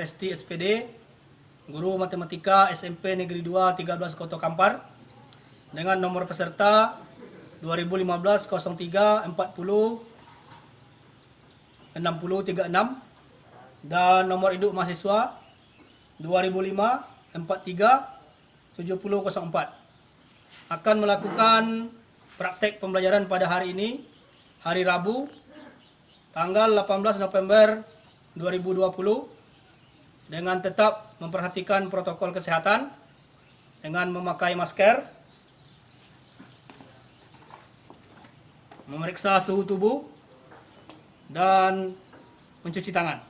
Presti SPD, Guru Matematika SMP Negeri 2 13 Koto Kampar, dengan nomor peserta 2015 03 40 60 36 dan nomor induk mahasiswa 2005 43 70 04. Akan melakukan praktek pembelajaran pada hari ini, hari Rabu, tanggal 18 November 2020, dengan tetap memperhatikan protokol kesehatan dengan memakai masker, memeriksa suhu tubuh, dan mencuci tangan.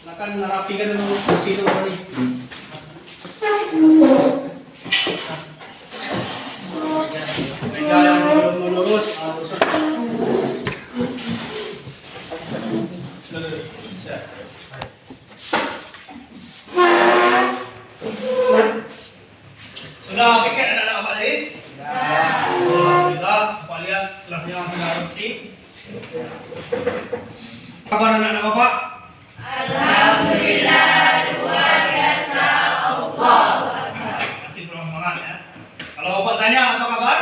Silakan merapikan dulu kursi dulu nih. Meja yang belum lurus, sudah pikir anak-anak Bapak tadi? Sudah. Bapak lihat kelasnya sudah bersih. Kabar anak-anak Bapak? Alhamdulillah, luar biasa, Allah. Kasih pulang semangat ya. Kalau Bapak tanya apa kabar?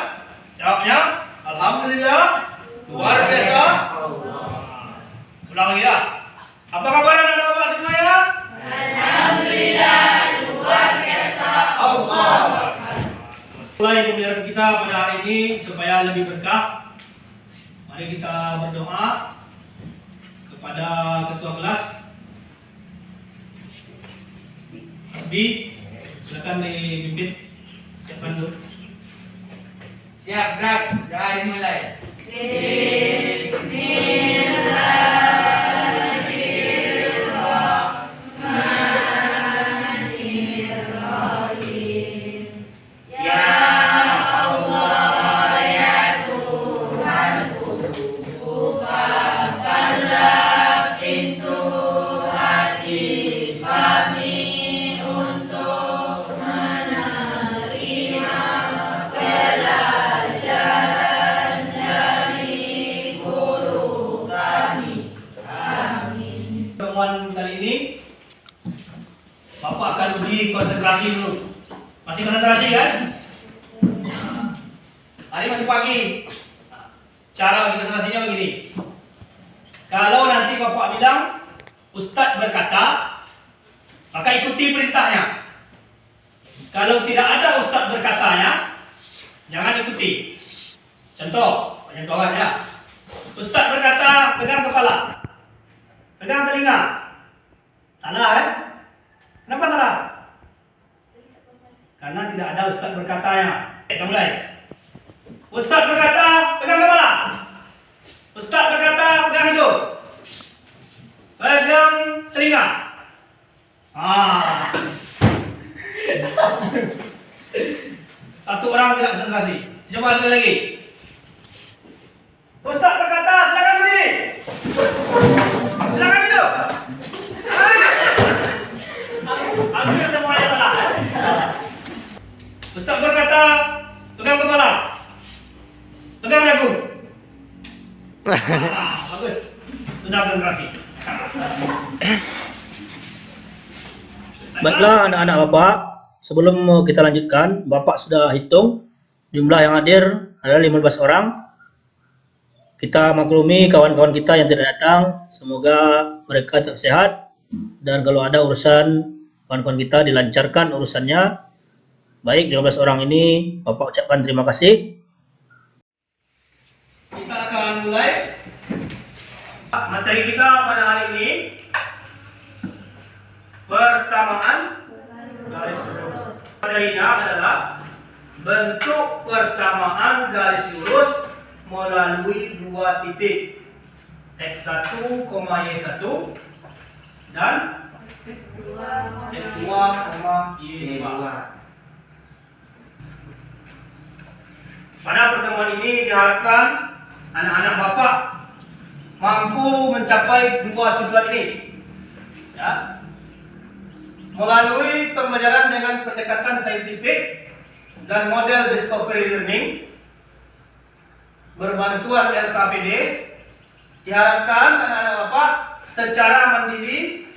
Jawabnya Alhamdulillah, luar biasa, Allah. Ulang lagi ya. Apa kabar anak-anak Bapak semuanya? Alhamdulillah, luar biasa, Allah. Mulai pembelajaran kita pada hari ini supaya lebih berkah. Mari kita berdoa kepada ketua kelas. Asbi, silakan dipimpin. Siapkan dulu. Siap, gerak. Jangan dimulai. Bismillahirrahmanirrahim. Ya Allah, ya Tuhanku, bukakanlah pintu hati kami untuk menerima pelajaran dari guru kami. Amin. Pertemuan kali ini Bapak akan uji konsentrasi dulu. Masih konsentrasi kan? Hari masih pagi. Cara ilustrasinya begini. Kalau nanti Bapak bilang Ustadz berkata, maka ikuti perintahnya. Kalau tidak ada Ustadz berkatanya, jangan ikuti. Contoh, contohan ya. Ustadz berkata, pegang kepala, pegang telinga. Salah kan? Kenapa salah? Karena tidak ada Ustadz berkatanya. Kita mulai. Ustadz berkata, pegang kepala. Ustadz berkata, pegang hidung. Pegang telinga. Satu orang tidak konsentrasi. Coba sekali lagi. Ustadz berkata, silakan berdiri. Silakan duduk. Hampir semuanya salah. Ustadz berkata, pegang kepala, pegang dagu. Bagus. Sudah konsentrasi. Baiklah anak-anak Bapak, sebelum kita lanjutkan, Bapak sudah hitung jumlah yang hadir adalah 15 orang. Kita maklumi kawan-kawan kita yang tidak datang, semoga mereka tetap sehat, dan kalau ada urusan kawan-kawan kita dilancarkan urusannya. Baik, 15 orang ini Bapak ucapkan terima kasih. Kita akan mulai materi kita pada hari ini. Persamaan garis lurus. Materinya adalah bentuk persamaan garis lurus melalui dua titik X1, Y1 dan X2, Y2. Pada pertemuan ini diharapkan anak-anak Bapak mampu mencapai dua tujuan ini. Ya. Melalui pembelajaran dengan pendekatan saintifik dan model discovery learning berbantuan LKPD, diharapkan anak-anak Bapak secara mandiri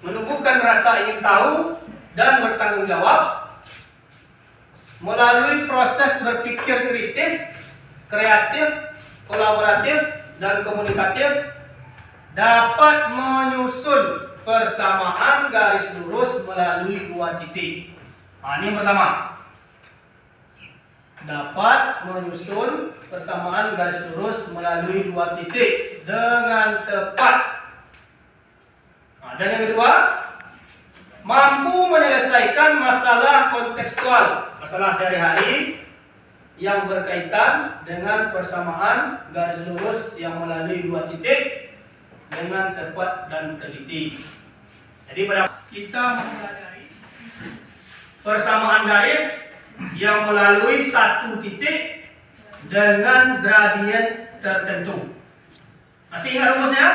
menumbuhkan rasa ingin tahu dan bertanggung jawab melalui proses berpikir kritis, kreatif, kolaboratif, dan komunikatif dapat menyusun persamaan garis lurus melalui dua titik. Ini yang pertama. Dapat menyusun persamaan garis lurus melalui dua titik dengan tepat. Dan yang kedua, mampu menyelesaikan masalah kontekstual, masalah sehari-hari yang berkaitan dengan persamaan garis lurus yang melalui dua titik dengan tepat dan teliti. Jadi pada kita mempelajari persamaan garis yang melalui satu titik dengan gradien tertentu. Masih ingat rumusnya?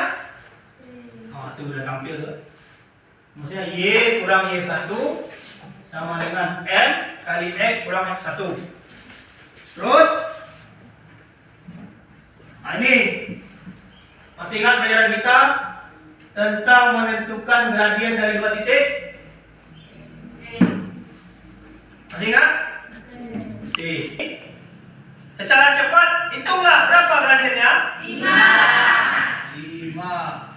Itu sudah tampil tuh. Maksudnya Y kurang Y1 sama dengan N kali X kurang X1. Terus ini masih ingat pelajaran kita tentang menentukan gradien dari dua titik? Masih ingat? Masih. Secara cepat hitunglah berapa gradiennya? 5.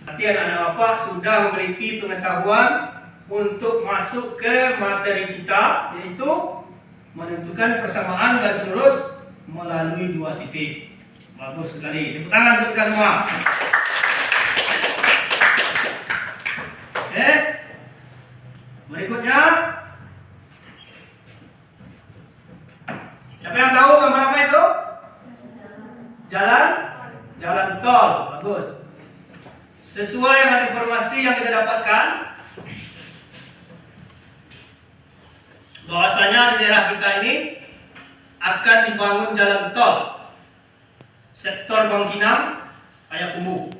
Nanti anak-anak Bapak sudah memiliki pengetahuan untuk masuk ke materi kita, yaitu menentukan persamaan garis lurus melalui dua titik. Bagus sekali. Tepuk tangan untuk kita semua. Oke. Berikutnya, siapa yang tahu gambar apa itu? Jalan tol. Bagus. Sesuai dengan informasi yang kita dapatkan, bahwasanya di daerah kita ini akan dibangun jalan tol sektor Bangkinang, Payakumbuh.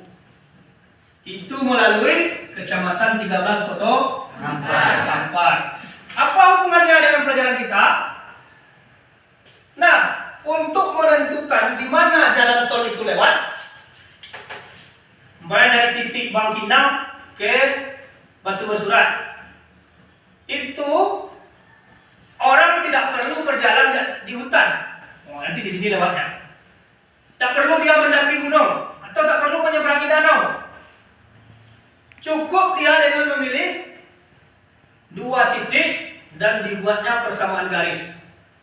Itu melalui Kecamatan 13 Koto Kampar. Apa hubungannya dengan pelajaran kita? Nah, untuk menentukan di mana jalan tol itu lewat, mulai dari titik Bangkinang ke Batu Basuran, itu orang tidak perlu berjalan di hutan. Nanti di sini lewatnya. Tak perlu dia mendaki gunung atau tak perlu menyeberangi danau. Cukup dia dengan memilih 2 titik dan dibuatnya persamaan garis.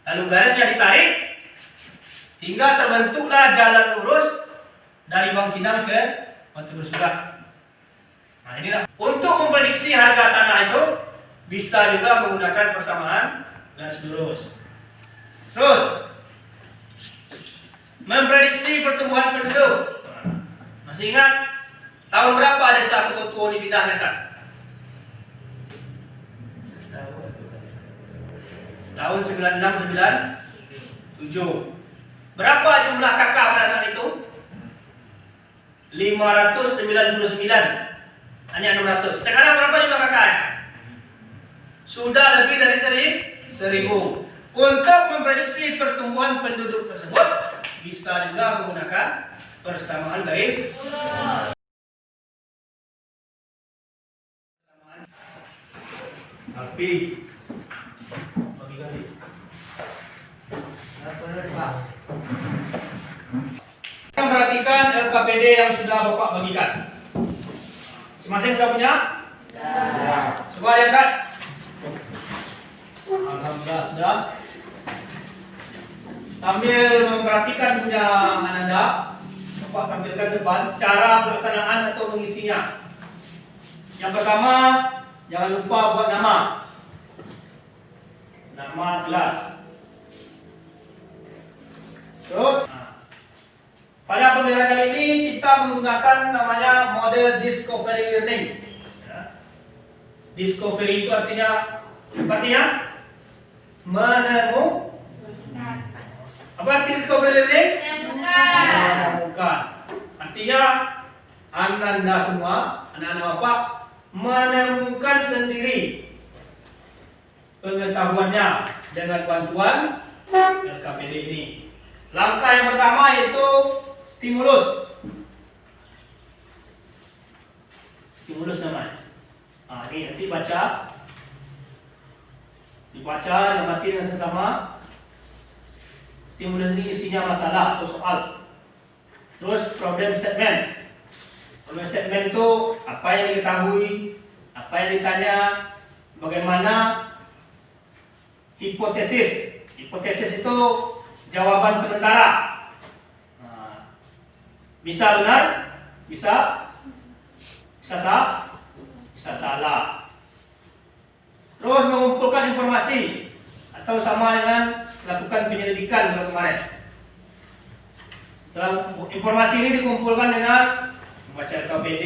Lalu garisnya ditarik hingga terbentuklah jalan lurus dari Bangkinang ke Batu Bersurat. Nah, inilah untuk memprediksi harga tanah itu bisa juga menggunakan persamaan garis lurus. Terus memprediksi pertumbuhan penduduk. Masih ingat tahun berapa desa Kututuo dipindah ke atas? Tahun 9697. Berapa jumlah kakak pada saat itu? 599. Hanya 600. Sekarang berapa jumlah kakak? Sudah lebih dari 1000. Untuk memprediksi pertumbuhan penduduk tersebut bisa juga menggunakan persamaan garis. Tapi bagi kali. Kita perhatikan LKPD yang sudah Bapak bagikan. Masing-masing sudah punya? Ya. Coba lihat. Alhamdulillah sudah. Sambil memperhatikan punya Anda, Bapak tampilkan depan cara pelaksanaan atau mengisinya. Yang pertama, jangan lupa buat nama. Nama kelas. Terus, pada pembelajaran kali ini kita menggunakan namanya model discovery learning. Discovery itu artinya apa arti discovery learning? Menemukan. Artinya Anda semua, anak-anak Bapak menemukan sendiri pengetahuannya dengan bantuan LKPD ini. Langkah yang pertama yaitu stimulus. Stimulus namanya. Ini nanti dibaca dan mati dengan sesama. Stimulus ini isinya masalah atau soal. Terus problem statement. Problem statement itu apa yang diketahui, apa yang ditanya, bagaimana. Hipotesis. Hipotesis itu jawaban sementara. Bisa benar, bisa salah. Terus mengumpulkan informasi atau sama dengan melakukan penyelidikan kemarin. Setelah informasi ini dikumpulkan dengan membaca LKPD,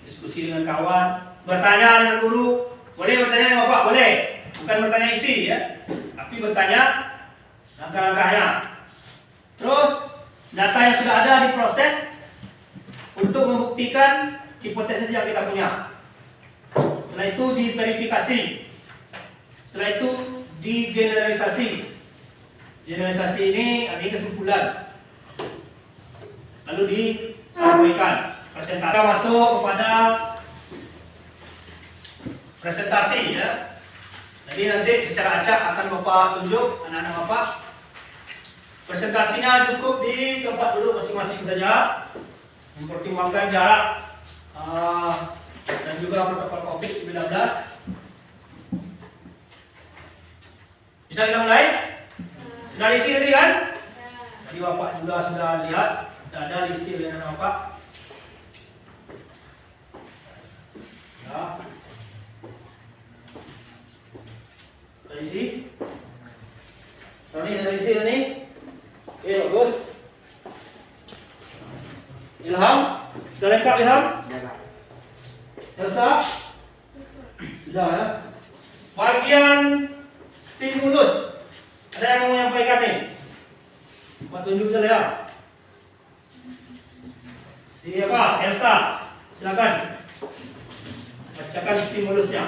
diskusi dengan kawan, bertanya dengan guru. Boleh bertanya dengan Bapak? Boleh. Bukan bertanya isi ya, tapi bertanya langkah-langkahnya. Terus data yang sudah ada diproses untuk membuktikan hipotesis yang kita punya. Setelah itu diverifikasi. Setelah itu digeneralisasi. Generalisasi ini artinya kesimpulan. Lalu disampaikan. Presentasi masuk kepada presentasi ya. Jadi nanti secara acak akan Bapak tunjuk anak-anak Bapak. Presentasinya cukup di tempat duduk masing-masing saja. Mempertimbangkan jarak dan juga protokol COVID-19. Bisa kita mulai? Sudah diisi tadi kan? Tadi Bapak juga sudah lihat. Sudah ada diisi oleh anak Bapak. Ya. Sudah diisi? Sudah diisi ini? Oke, bagus. Ilham? Sudah lengkap Ilham? Elsa? Sudah ya? Bagian stimulus. Ada yang mau menyampaikan nih? Pak tunjuk saja ya. Siapa? Elsa. Silakan. Bacakan stimulusnya.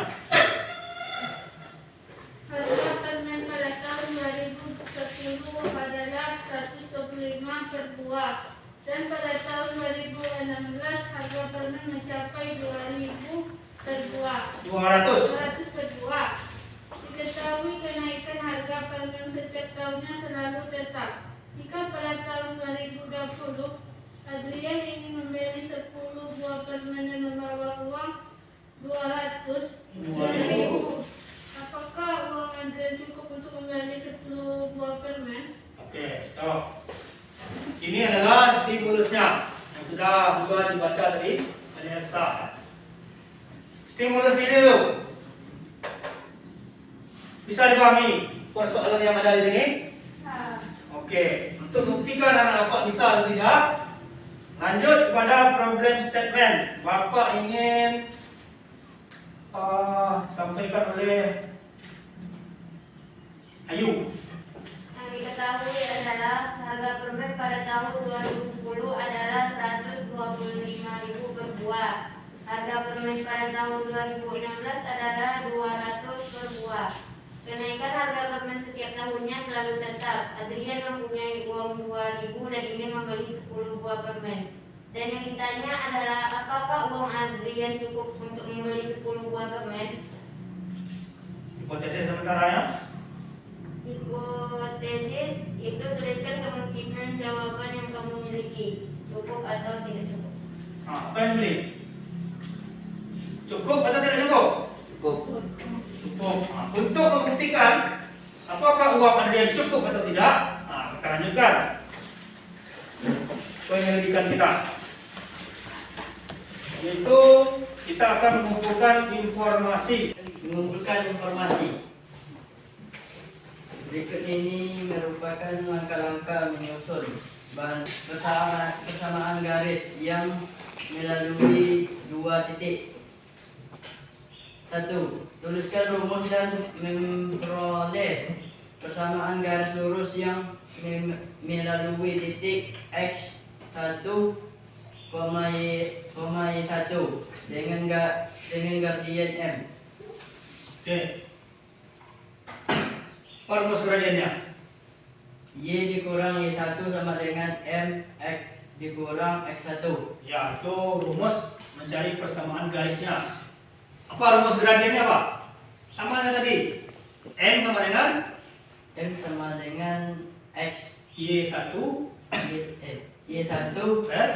Harga permen pada tahun 2010 adalah 125 per buah, dan pada tahun 2016 harga permen mencapai 2.000 per buah. 200 per buah. Diketahui kenaikan harga permen setiap tahunnya selalu tetap. Jika pada tahun 2020 Adrian ingin membeli 10 buah permen dan membawa uang 200.000, apakah uang Adrian cukup untuk membeli 10 buah permen? Oke, stop. Ini adalah stimulusnya yang sudah juga dibaca tadi oleh Elsa. Stimulus ini tuh bisa dipahami persoalan yang ada di sini? Oke, untuk buktikan anak dapat bisa atau tidak, lanjut kepada problem statement. Bapak ingin sampaikan oleh Ayu. Yang diketahui adalah harga permen pada tahun 2010 adalah 125.000 per buah. Harga permen pada tahun 2016 adalah 200 per buah. Kenaikan harga permen setiap tahunnya selalu tetap. Adrian mempunyai uang 2.000 dan ingin membeli 10 buah permen. Dan yang ditanya adalah apakah uang Adrian cukup untuk membeli 10 buah permen? Hipotesis sementara ya. Hipotesis itu tuliskan kemungkinan jawaban yang kamu miliki, cukup atau tidak cukup. Apa yang beli? Cukup atau tidak cukup? Cukup. Cukup. Untuk membuktikan apakah uang Adrian cukup atau tidak, kita lanjutkan penyelidikan kita. Yaitu kita akan mengumpulkan informasi. Berikut ini merupakan langkah-langkah menyusun persamaan garis yang melalui 2 titik. 1. Tuliskan rumus dan memperoleh persamaan garis lurus yang melalui titik X1, Y1 dengan gradien M. Oke. Rumus gradiennya. Y dikurang Y1 sama dengan MX dikurang X1. Ya, itu rumus mencari persamaan garisnya. Apa rumus gradiennya, Pak? Sama yang tadi. M sama dengan M sama dengan X Y1 Y1 per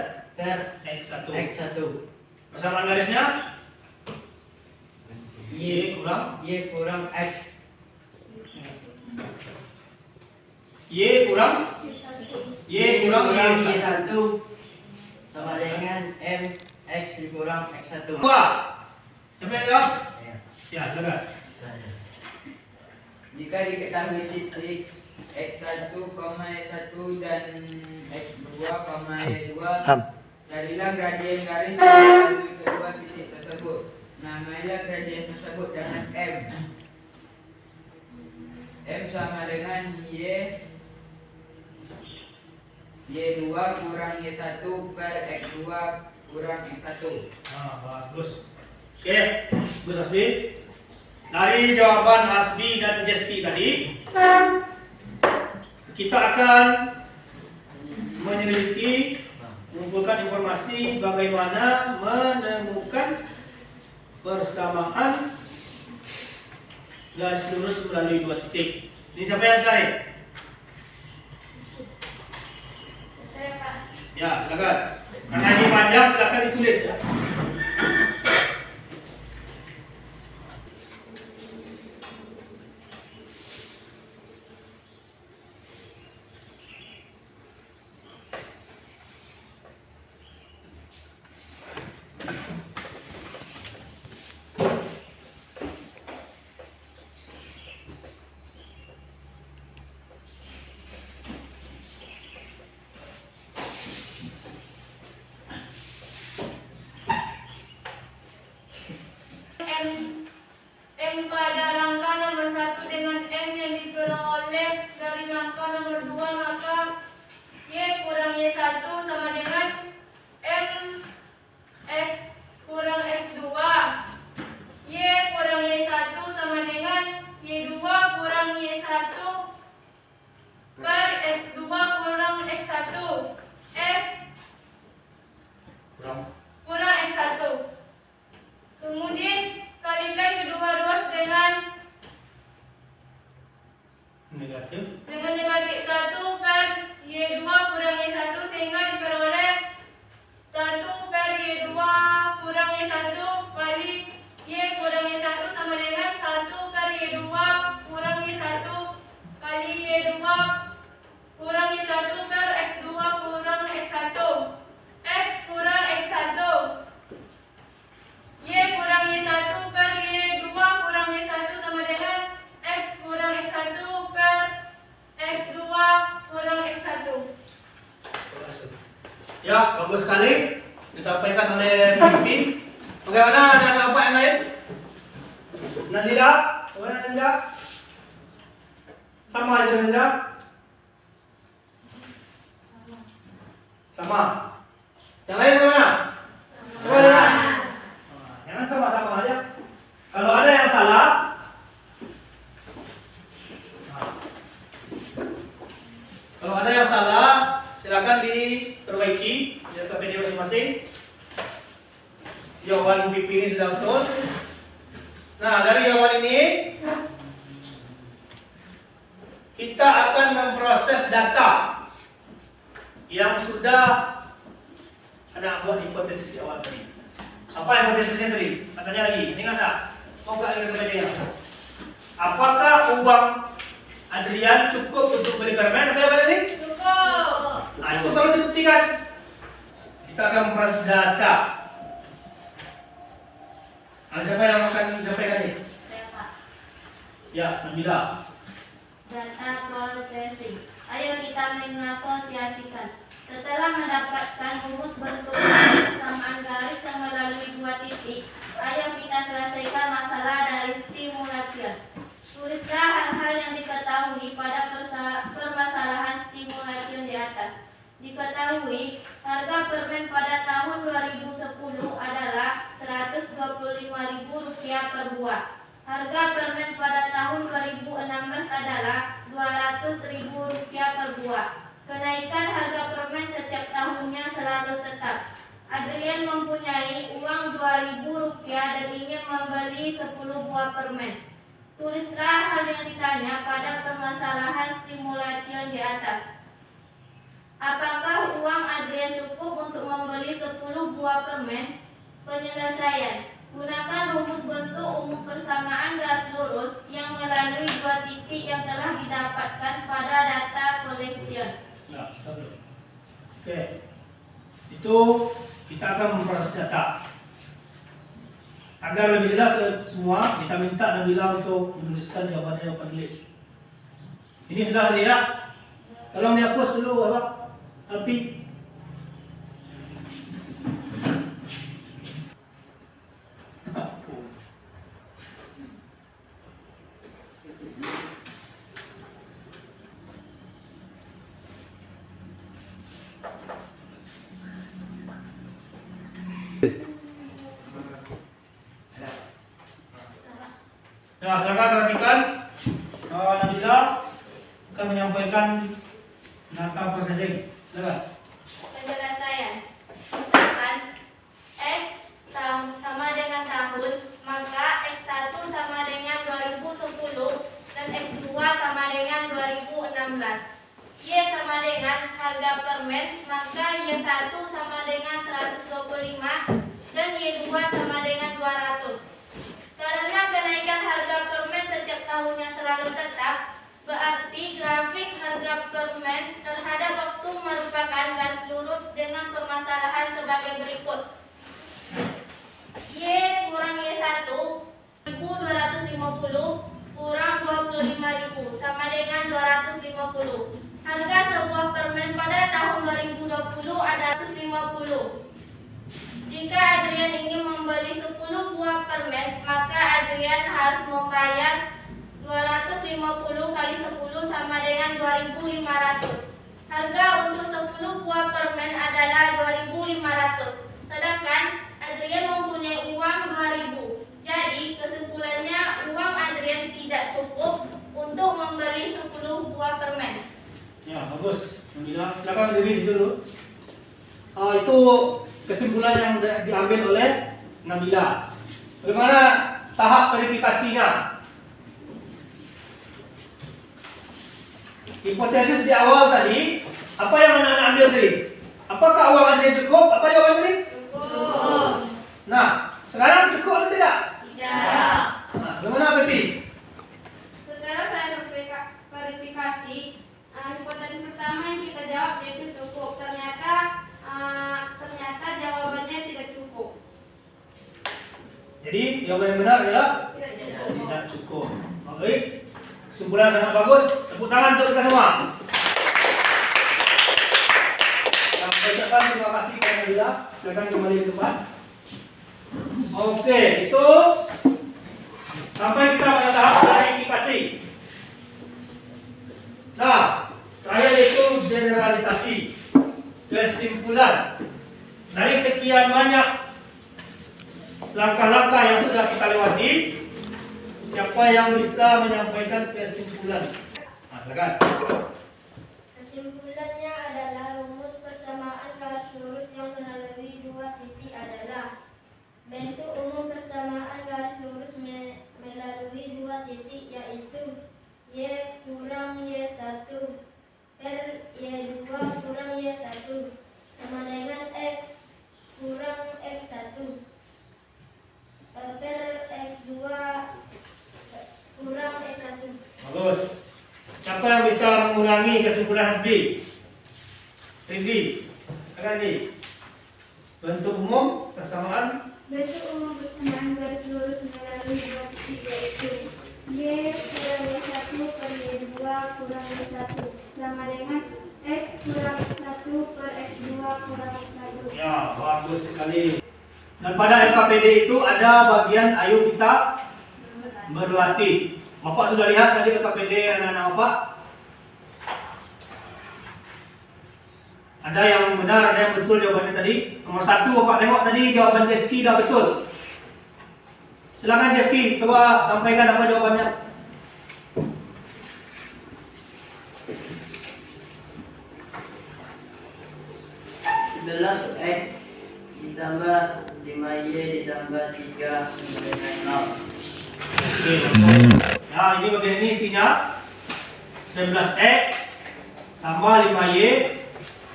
X1. X1. Persamaan garisnya Y kurang X. Y kurang Y1 Y1 sama dengan MX dikurang X1. Dua. Siapa yang jawab? Ya, silakan. Jika diketahui titik X1, Y1 dan X2, Y2, carilah gradien garis yang melalui kedua titik tersebut. Namailah gradien tersebut dengan M. M sama dengan Y2 kurang Y1 per X2 kurang X1. Bagus. Oke, Gus Asbi. Dari jawaban Asbi dan Jeski tadi, kita akan menyelidiki, mengumpulkan informasi bagaimana menemukan persamaan garis lurus melalui 2 titik. Ini siapa yang cari? Saya, Pak. Ya, silakan. Karena ini panjang, silakan ditulis ya. M pada langkah nomor 1 dengan M yang diperoleh dari langkah nomor 2, maka Y kurang Y1 sama dengan M X kurang X2. Y kurang Y1 sama dengan Y2 kurang Y1 per X2 kurang X1. X kurang X1. Kemudian kalikan kedua ruas dengan Negatif. negatif 1 per Y Ya, bagus sekali disampaikan oleh pemimpin. Bagaimana dengan bapak yang lain? Nazila, bagaimana Nazila? Sama aja Nazila? Sama. Yang lain bagaimana? Sama. Jangan sama-sama aja. Kalau ada yang salah, kalau ada yang salah, silakan diperbaiki di video masing-masing. Jawaban PP ini sudah betul. Nah, dari jawaban ini kita akan memproses data yang sudah ada buat hipotesis di awal tadi. Apa hipotesisnya tadi? Katanya lagi, ingat tak? Mau nggak ingat bedanya? Apakah uang Adrian cukup untuk beli permen atau apa tadi? Cukup. Nah, itu kalau dibuktikan. Kita akan memproses data. Nah, siapa yang akan menyampaikan ini? Saya, Pak. Ya, Nabila. Data processing. Ayo kita mengasosiasikan. Setelah mendapatkan rumus bentuk persamaan garis yang melalui 2 titik, ayo kita selesaikan masalah dari stimulation. Tulislah hal-hal yang diketahui pada permasalahan stimulation di atas. Diketahui, harga permen pada tahun 2010 adalah Rp125.000 per buah. Harga permen pada tahun 2016 adalah Rp200.000 per buah. Kenaikan harga permen setiap tahunnya selalu tetap. Adrian mempunyai uang Rp2.000 dan ingin membeli 10 buah permen. Tulislah hal yang ditanya pada permasalahan stimulation di atas. Apakah uang Adrian cukup untuk membeli 10 buah permen? Penyelesaian. Gunakan rumus bentuk umum persamaan garis lurus yang melalui 2 titik yang telah didapatkan pada data collection. Nah, stop dulu. Oke. Itu kita akan memproses data. Agar lebih jelas semua, kita minta Nabila untuk menuliskan jawabannya penulis. Ini sudah ada ya? Tolong dihapus dulu apa? Tapi nah, silakan perhatikan. Nabila akan menyampaikan data processing. Silakan. Penyelesaian. Misalkan X sama dengan tahun, maka X1 sama dengan 2010 dan X2 sama dengan 2016. Y sama dengan harga permen, maka Y1 sama dengan 125 dan Y2 sama dengan 200. Karena kenaikan harga permen setiap tahunnya selalu tetap, berarti grafik harga permen terhadap waktu merupakan garis lurus dengan permasalahan sebagai berikut. Y kurang Y1 1.250 kurang 25.000 sama dengan 250. Harga sebuah permen pada tahun 2020 ada 150. Jika Adrian ingin membeli 10 buah permen, maka Adrian harus membayar 250 kali 10 sama dengan 2.500. Harga untuk 10 buah permen adalah 2.500. Sedangkan Adrian mempunyai uang 2.000. Jadi kesimpulannya uang Adrian tidak cukup untuk membeli 10 buah permen. Ya, bagus. Nabila, silakan berdiri dulu. Itu kesimpulan yang diambil oleh Nabila. Bagaimana tahap verifikasinya? Hipotesis di awal tadi, apa yang anak-anak ambil tadi? Apakah uang Adrian cukup? Apa jawaban tadi? Cukup. Nah, sekarang cukup atau tidak? Tidak. Nah, bagaimana Pepi? Setelah saya verifikasi, hipotesis pertama yang kita jawab yaitu cukup. Ternyata jawabannya tidak cukup. Jadi jawaban yang benar adalah tidak cukup. Baik, kesimpulan sangat bagus. Tepuk tangan untuk kita semua. Sampai ucapkan terima kasih kepada Lila. Silakan kembali ke depan. Oke, itu sampai kita pada tahap klarifikasi. Nah, terakhir itu generalisasi, kesimpulan. Dari sekian banyak langkah-langkah yang sudah kita lewati, siapa yang bisa menyampaikan kesimpulan? Nah, silakan. Kesimpulannya adalah rumus persamaan garis lurus yang melalui dua titik adalah bentuk umum persamaan garis lurus melalui dua titik, yaitu Y kurang Y1 per Y2 kurang Y1 sama dengan X kurang X1 per X2 kurang X1. Bagus. Siapa yang bisa mengulangi kesimpulan Hasbi? Rindi. Silakan Rindi. Bentuk umum persamaan Bentuk umum persamaan garis lurus melalui dua titik yaitu Y kurang Y1 per Y2 kurang Y1 sama dengan X kurang X1 per X2 kurang X1. ya, bagus sekali. Dan pada LKPD itu ada bagian ayo kita berlatih. Bapak sudah lihat tadi LKPD anak-anak Bapak? Ada yang benar, ada yang betul jawabannya tadi. Nomor 1 Bapak tengok tadi jawaban Jeski dah betul. Silakan Jeski, coba sampaikan apa jawabannya. Belas X ditambah 5Y ditambah 3 dengan 0. Oke, nah ini bagian ini isinya 11X tambah 5Y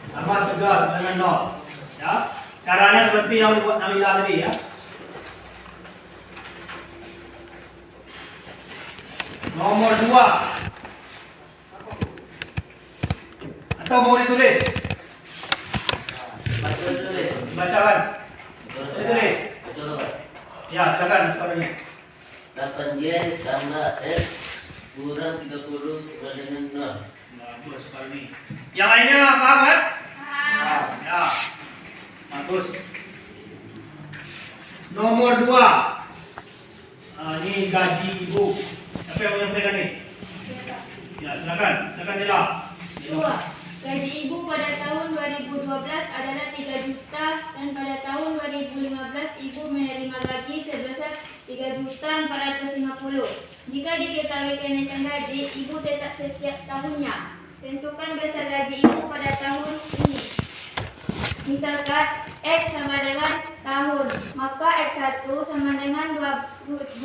tambah 3 sama dengan 0. Ya, caranya seperti yang dibuat Nabila tadi ya. Nomor 2 atau mau ditulis? Bacakan. Ditulis. Ya, silakan suaranya. 8Y tambah S kurang 30 sama dengan 0. Bagus sekali. Yang lainnya paham kan? Ya. Bagus. Nomor 2. Ini gaji ibu. Siapa yang menyampaikan ini? Ya, silakan. Silakan Dila. 2. Gaji ibu pada tahun 2012 adalah 3 juta dan pada tahun 2015 ibu menerima gaji sebesar 3.450. Jika diketahui kenaikan gaji, ibu tetap setiap tahunnya. Tentukan besar gaji ibu pada tahun ini. Misalkan X sama dengan tahun, maka X1 sama dengan 2012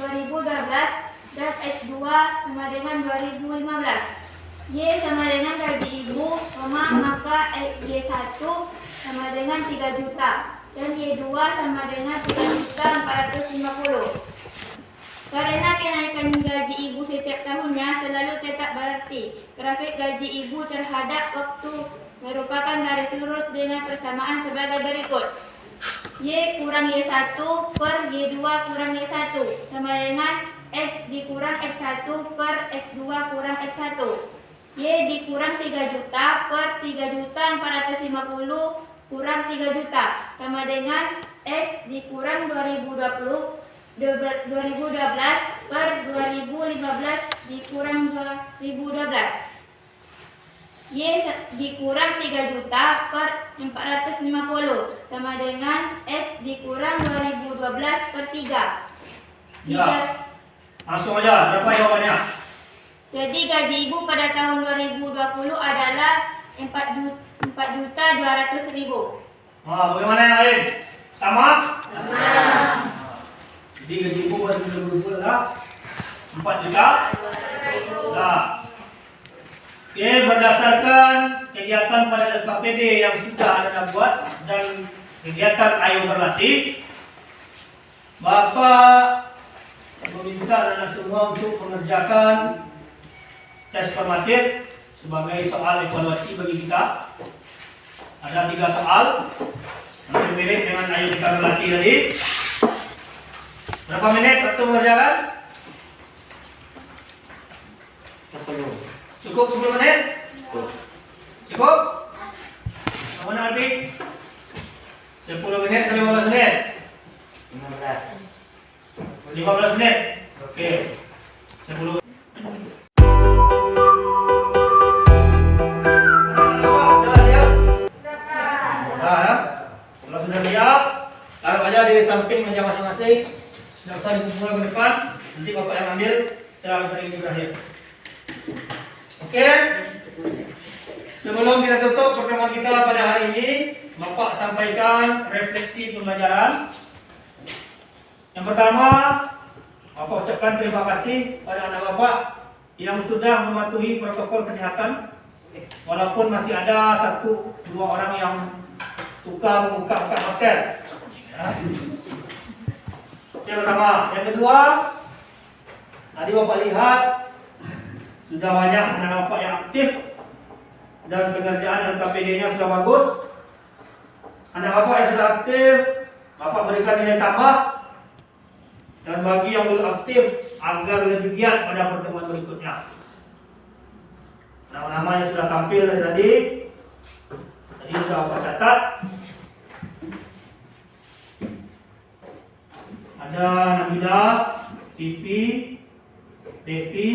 dan X2 sama dengan 2015. Y sama dengan gaji ibu, maka Y1 sama dengan 3 juta dan Y2 sama dengan 3.450. Karena kenaikan gaji ibu setiap tahunnya selalu tetap berarti grafik gaji ibu terhadap waktu merupakan garis lurus dengan persamaan sebagai berikut. Y kurang Y1 per Y2 kurang Y1 sama dengan X dikurang X1 per X2 kurang X1. Y dikurang 3 juta per 3.450 kurang 3 juta sama dengan X dikurang 2012 per 2015 dikurang 2012. Y dikurang 3 juta per 450 sama dengan X dikurang 2012 per 3. Ya. Langsung aja, berapa jawabannya? Jadi gaji ibu pada tahun 2020 adalah 4.200.000. Bagaimana yang lain? Sama? Sama. Jadi gaji ibu pada 2020 adalah 4 juta. Nah, oke, berdasarkan kegiatan pada LKPD yang sudah Anda buat dan kegiatan ayo berlatih, Bapak meminta Anda semua untuk mengerjakan tes formatif sebagai soal evaluasi bagi kita. Ada 3 soal yang mirip dengan ayo kita berlatih tadi. Berapa menit waktu mengerjakan? 10. Cukup 10 menit? Cukup? Mana Arbi? 10 menit atau 15 menit? 15. 15 menit. Oke. 10 Kalau sudah siap, taruh aja di samping meja masing-masing. Tidak usah dikumpul ke depan. Nanti Bapak yang ambil setelah materi ini berakhir. Oke. Sebelum kita tutup pertemuan kita pada hari ini, Bapak sampaikan refleksi pembelajaran. Yang pertama, Bapak ucapkan terima kasih pada anak Bapak yang sudah mematuhi protokol kesehatan. Walaupun masih ada 1-2 orang yang suka membuka-buka masker. Ya. Yang pertama, yang kedua, tadi Bapak lihat sudah banyak anak Bapak yang aktif dan pengerjaan LKPD-nya sudah bagus. Anak Bapak yang sudah aktif, Bapak berikan nilai tambah. Dan bagi yang belum aktif, agar lebih giat pada pertemuan berikutnya. Nama-nama yang sudah tampil dari tadi sudah Bapak catat. Ada Nabila, Pipi, Depi,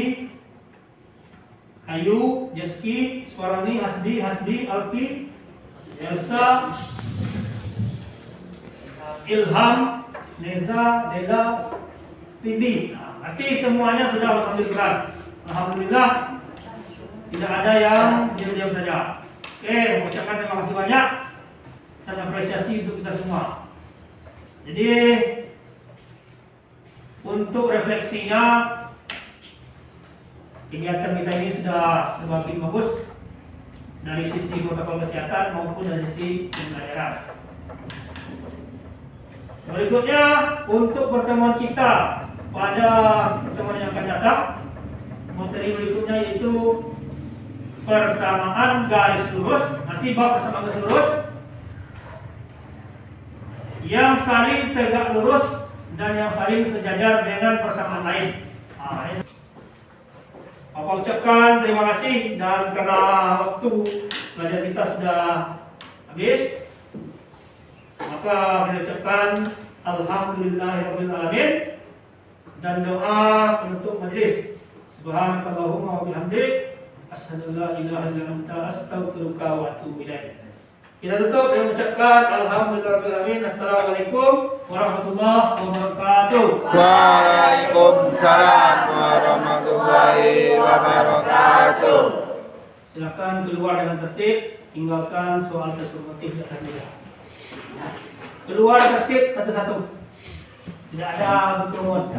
Ayu, Jeski, Suarani, Hasbi, Alfi, Elsa, Ilham, Neza, Dela, Rindi. Nanti semuanya sudah mengambil peran. Alhamdulillah, tidak ada yang diam-diam saja. Oke, mengucapkan terima kasih banyak dan apresiasi untuk kita semua. Jadi untuk refleksinya, kegiatan kita ini sudah semakin bagus dari sisi protokol kesehatan maupun dari sisi pembelajaran. Berikutnya untuk pertemuan kita pada pertemuan yang akan datang, materi berikutnya yaitu persamaan garis lurus, masih bab persamaan garis lurus yang saling tegak lurus dan yang saling sejajar dengan persamaan lain. Bapak ucapkan terima kasih, dan karena waktu belajar kita sudah habis, maka kita ucapkan Alhamdulillahirabbil alamin dan doa penutup majelis. Subhanakallahumma wa bihamdik, asyhadu an la ilaha illa anta, astaghfiruka wa atubu ilaik. Kita tutup dengan mengucapkan Alhamdulillahirabbil alamin. Assalamualaikum warahmatullahi wabarakatuh. Waalaikumsalam warahmatullahi wabarakatuh. Silakan keluar dengan tertib, tinggalkan soal tersumatif di atas meja. Keluar tertib satu-satu. Tidak ada berkerumun.